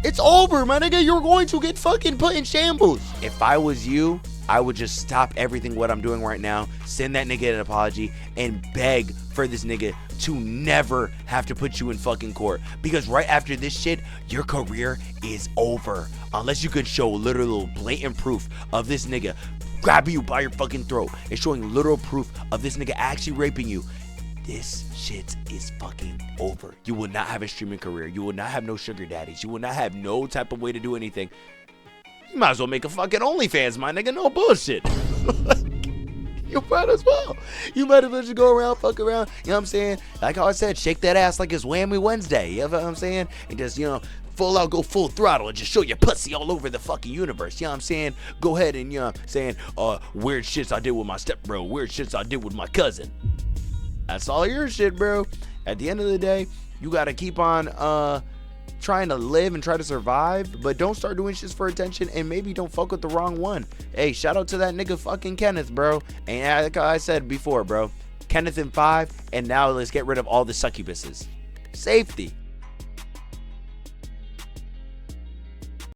It's over, my nigga. You're going to get fucking put in shambles. If I was you, I would just stop everything what I'm doing right now, send that nigga an apology, and beg for this nigga to never have to put you in fucking court. Because right after this shit, your career is over. Unless you can show literal blatant proof of this nigga grabbing you by your fucking throat and showing literal proof of this nigga actually raping you. This shit is fucking over. You will not have a streaming career. You will not have no sugar daddies. You will not have no type of way to do anything. You might as well make a fucking OnlyFans, my nigga. No bullshit. You might as well. You might as well just go around, fuck around. You know what I'm saying? Like how I said, shake that ass like it's Whammy Wednesday. You know what I'm saying? And just, you know, full out, go full throttle and just show your pussy all over the fucking universe. You know what I'm saying? Go ahead and, you know what I'm saying, weird shits I did with my stepbro. Weird shits I did with my cousin. That's all your shit, bro. At the end of the day, you got to keep on, trying to live and try to survive, but don't start doing shit for attention, and maybe don't fuck with the wrong one. Hey, shout out to that nigga fucking Kenneth, bro. And like I said before, bro, Kenneth in 5, and now let's get rid of all the succubuses. Safety.